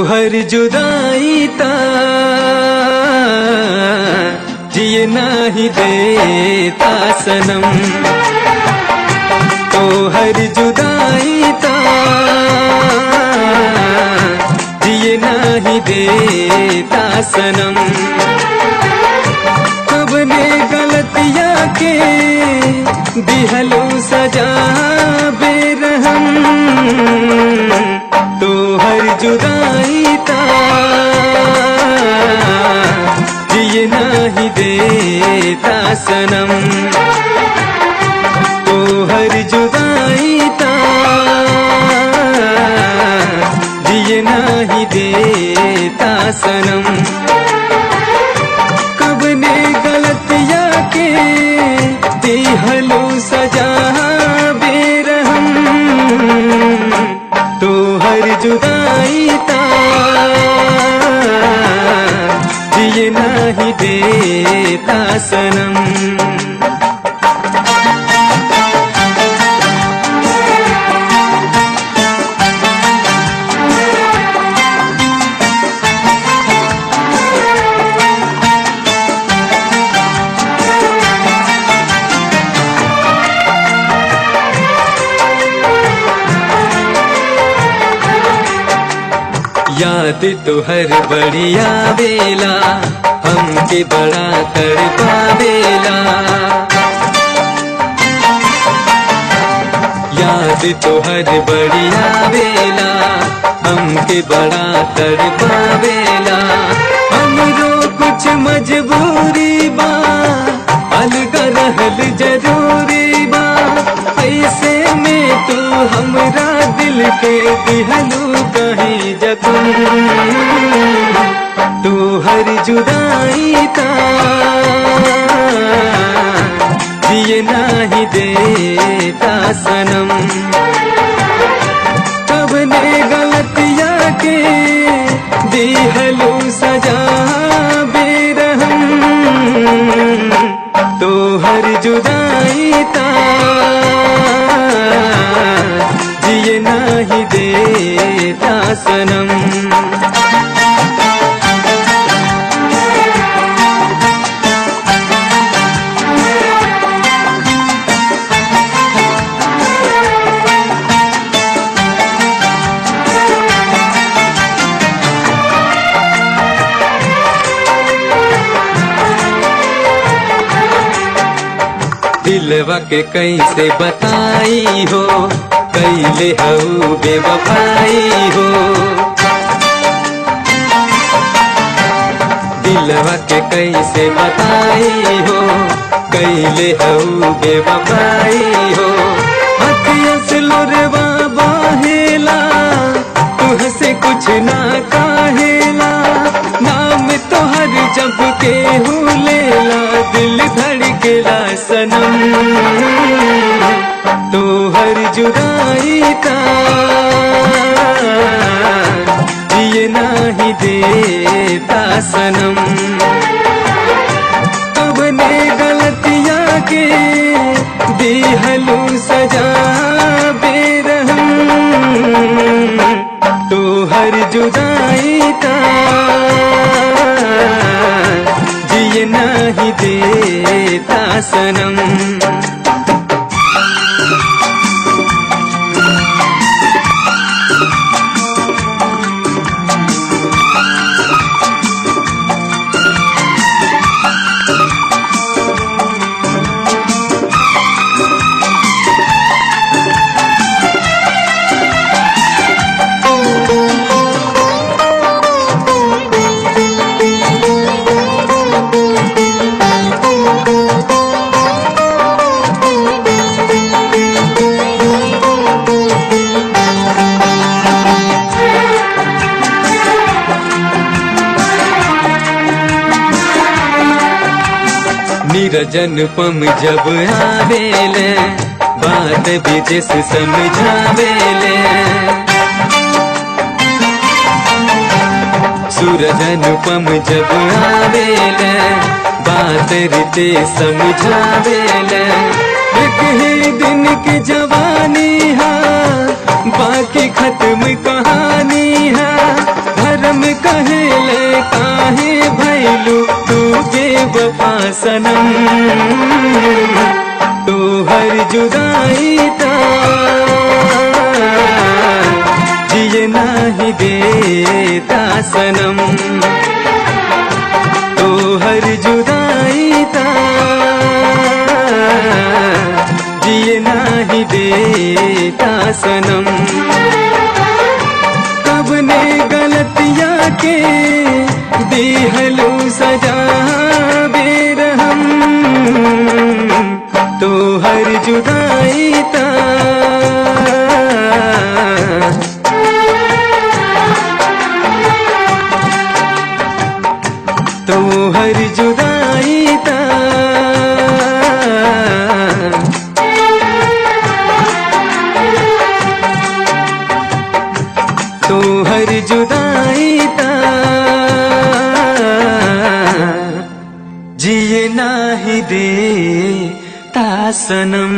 हर जुदाई ता जिए नहीं देता सनम, तो हर जुदाई ता जिए नहीं देता सनम। कब ने गलतियाँ के दिहलो सजा बेरहम, तो हर जुदाई ता जिए नहीं देता सनम, तो हर जुदाई ता जिए नहीं देता सनम। कब ने गलतियाँ के दिहलो सजा बेरहम, तो हर जुदाई ता जिए नहीं देता सनम। याद तो हर बढ़िया बेला हमके बड़ा तड़पावेला, याद तो हर बढ़िया बेला हमके बड़ा तड़पावेला। हमरो कुछ मजबूरी बा, अलग रहल जरूरी बा, ऐसे में तू हमरा दिल के दिहलू कहीं जख्म, तू हर जुदाई ता जिए नहीं देता सनम। कब ने गलतियाँ के दिहलू सजा बेरहम, तो हर जुदाई ता जिए नहीं देता सनम। दिलवा के कैसे बताई हो, कैले हऊ बेवफाई हो। दिलवा के कैसे बताई हो, कैले हऊ बेवफाई हो। अखियों से लोरवा बहेला, तुह से कुछ ना काहेला, नाम तो हर जब के हुलेला, दिल धड़केला सनम, तो हर जुदाई ता जिए नहीं देता सनम। कब ने गलतियाँ के दिहलू सजा बेरहम, तो हर जुदाई ता जिए नहीं देता सनम। नीरज अनुपम जब आवेले बात विदेश समझावेले सूरज अनुपम जब आवेले बात रीते समझावेले एक ही दिन की जवानी है बाकी खत्म कहानी है धर्म कहेले काहे भैलू तू बेवफा सनम तो हर जुदाई ता जिए नाही देता सनम तो हर जुदाई ता जिए नाही देता सनम कब ने गलतियाँ के दिहलू सजा बेरहम तो हर जुदाई ता तो हर जुदाई ता तो हर जुदाई ता जिए नाही दे ता सनम।